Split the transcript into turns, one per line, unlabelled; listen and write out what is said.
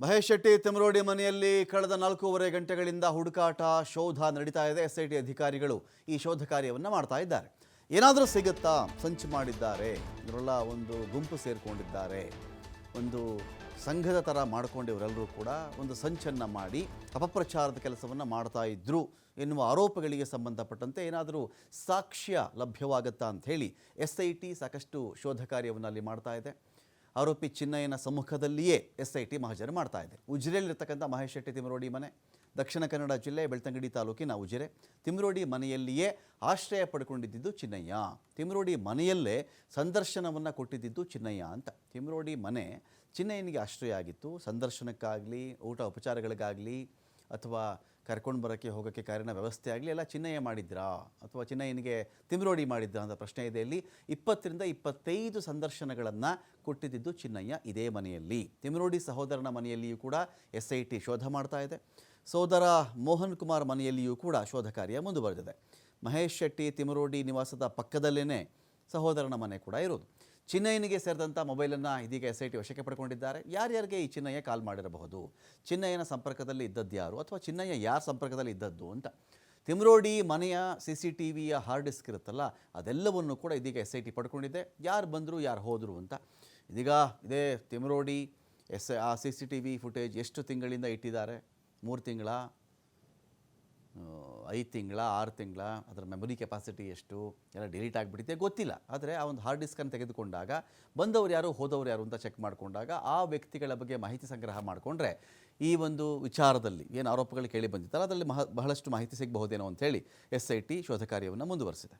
ಮಹೇಶ್ ಶೆಟ್ಟಿ ತಿಮರೋಡಿ ಮನೆಯಲ್ಲಿ ಕಳೆದ 4.5 ಗಂಟೆಗಳಿಂದ ಹುಡುಕಾಟ ಶೋಧ ನಡೀತಾ ಇದೆ. ಎಸ್ಐಟಿ ಅಧಿಕಾರಿಗಳು ಈ ಶೋಧ ಕಾರ್ಯವನ್ನು ಮಾಡ್ತಾ ಇದ್ದಾರೆ. ಏನಾದರೂ ಸಿಗುತ್ತಾ? ಸಂಚು ಮಾಡಿದ್ದಾರೆ, ಇವರೆಲ್ಲ ಒಂದು ಗುಂಪು ಸೇರಿಕೊಂಡಿದ್ದಾರೆ, ಒಂದು ಸಂಘದ ಥರ ಮಾಡಿಕೊಂಡು ಇವರೆಲ್ಲರೂ ಕೂಡ ಒಂದು ಸಂಚನ್ನು ಮಾಡಿ ಅಪಪ್ರಚಾರದ ಕೆಲಸವನ್ನು ಮಾಡ್ತಾ ಇದ್ರು ಎನ್ನುವ ಆರೋಪಗಳಿಗೆ ಸಂಬಂಧಪಟ್ಟಂತೆ ಏನಾದರೂ ಸಾಕ್ಷ್ಯ ಲಭ್ಯವಾಗುತ್ತಾ ಅಂಥೇಳಿ ಎಸ್ಐಟಿ ಸಾಕಷ್ಟು ಶೋಧ ಕಾರ್ಯವನ್ನು ಅಲ್ಲಿ ಮಾಡ್ತಾ ಇದೆ. ಆರೋಪಿ ಚಿನ್ನಯ್ಯನ ಸಮ್ಮುಖದಲ್ಲಿಯೇ ಎಸ್ಐಟಿ ಮಹಜರು ಮಾಡ್ತಾ ಇದೆ. ಉಜಿರೆಯಲ್ಲಿರ್ತಕ್ಕಂಥ ಮಹೇಶ್ ಶೆಟ್ಟಿ ತಿಮರೋಡಿ ಮನೆ ದಕ್ಷಿಣ ಕನ್ನಡ ಜಿಲ್ಲೆ ಬೆಳ್ತಂಗಡಿ ತಾಲೂಕಿನ ಉಜಿರೆ. ತಿಮರೋಡಿ ಮನೆಯಲ್ಲಿಯೇ ಆಶ್ರಯ ಪಡ್ಕೊಂಡಿದ್ದು ಚಿನ್ನಯ್ಯ. ತಿಮರೋಡಿ ಮನೆಯಲ್ಲೇ ಸಂದರ್ಶನವನ್ನು ಕೊಟ್ಟಿದ್ದು ಚಿನ್ನಯ್ಯ ಅಂತ. ತಿಮರೋಡಿ ಮನೆ ಚಿನ್ನಯ್ಯನಿಗೆ ಆಶ್ರಯ ಆಗಿತ್ತು. ಸಂದರ್ಶನಕ್ಕಾಗಲಿ, ಊಟ ಉಪಚಾರಗಳಿಗಾಗಲಿ ಅಥವಾ ಕರ್ಕೊಂಡು ಬರೋಕ್ಕೆ ಹೋಗೋಕ್ಕೆ ಕಾರಿನ ವ್ಯವಸ್ಥೆ ಆಗಲಿ ಎಲ್ಲ ಚಿನ್ನಯ್ಯ ಮಾಡಿದ್ರಾ ಅಥವಾ ಚಿನ್ನಯ್ಯನಿಗೆ ತಿಮರೋಡಿ ಮಾಡಿದ್ರಾ ಅಂತ ಪ್ರಶ್ನೆ ಇದೆ. ಇಲ್ಲಿ 20 ರಿಂದ 25 ಸಂದರ್ಶನಗಳನ್ನು ಕೊಟ್ಟಿದ್ದು ಚಿನ್ನಯ್ಯ ಇದೇ ಮನೆಯಲ್ಲಿ. ತಿಮರೋಡಿ ಸಹೋದರನ ಮನೆಯಲ್ಲಿಯೂ ಕೂಡ ಎಸ್ಐಟಿ ಶೋಧ ಮಾಡ್ತಾ ಇದೆ. ಸೋದರ ಮೋಹನ್ ಕುಮಾರ್ ಮನೆಯಲ್ಲಿಯೂ ಕೂಡ ಶೋಧ ಕಾರ್ಯ ಮುಂದುವರೆದಿದೆ. ಮಹೇಶ್ ಶೆಟ್ಟಿ ತಿಮರೋಡಿ ನಿವಾಸದ ಪಕ್ಕದಲ್ಲೇ ಸಹೋದರನ ಮನೆ ಕೂಡ ಇರೋದು. ಚಿನ್ನಯ್ಯನಿಗೆ ಸೇರಿದಂಥ ಮೊಬೈಲನ್ನು ಇದೀಗ ಎಸ್ಐಟಿ ವಶಕ್ಕೆ ಪಡ್ಕೊಂಡಿದ್ದಾರೆ. ಯಾರ್ಯಾರಿಗೆ ಈ ಚಿನ್ನಯ್ಯ ಕಾಲ್ ಮಾಡಿರಬಹುದು, ಚಿನ್ನಯ್ಯನ ಸಂಪರ್ಕದಲ್ಲಿ ಇದ್ದದ್ದು ಯಾರು ಅಥವಾ ಚಿನ್ನಯ್ಯ ಯಾರ ಸಂಪರ್ಕದಲ್ಲಿ ಇದ್ದದ್ದು ಅಂತ. ತಿಮರೋಡಿ ಮನೆಯ CCTVಯ ಹಾರ್ಡ್ ಡಿಸ್ಕ್ ಇರುತ್ತಲ್ಲ, ಅದೆಲ್ಲವನ್ನು ಕೂಡ ಇದೀಗ ಎಸ್ಐಟಿ ಪಡ್ಕೊಂಡಿದೆ. ಯಾರು ಬಂದರು, ಯಾರು ಹೋದರು ಅಂತ. ಇದೀಗ ಇದೇ ತಿಮರೋಡಿ ಆ CCTV ಫುಟೇಜ್ ಎಷ್ಟು ತಿಂಗಳಿಂದ ಇಟ್ಟಿದ್ದಾರೆ? 3 ತಿಂಗಳ, 5 ತಿಂಗಳ, 6 ತಿಂಗಳ, ಅದರ ಮೆಮೊರಿ ಕೆಪಾಸಿಟಿ ಎಷ್ಟು ಎಲ್ಲ ಡಿಲೀಟ್ ಆಗಿಬಿಟ್ಟಿದೆ ಗೊತ್ತಿಲ್ಲ. ಆದರೆ ಆ ಒಂದು ಹಾರ್ಡ್ ಡಿಸ್ಕನ್ನು ತೆಗೆದುಕೊಂಡಾಗ ಬಂದವರು ಯಾರು, ಹೋದವರು ಯಾರು ಅಂತ ಚೆಕ್ ಮಾಡಿಕೊಂಡಾಗ ಆ ವ್ಯಕ್ತಿಗಳ ಬಗ್ಗೆ ಮಾಹಿತಿ ಸಂಗ್ರಹ ಮಾಡಿಕೊಂಡ್ರೆ ಈ ಒಂದು ವಿಚಾರದಲ್ಲಿ ಏನು ಆರೋಪಗಳು ಕೇಳಿ ಬಂದಿತ್ತಲ್ಲ ಅದರಲ್ಲಿ ಬಹಳಷ್ಟು ಮಾಹಿತಿ ಸಿಗಬಹುದೇನೋ ಅಂಥೇಳಿ ಎಸ್ಐಟಿ ಶೋಧ ಕಾರ್ಯವನ್ನು ಮುಂದುವರೆಸಿದೆ.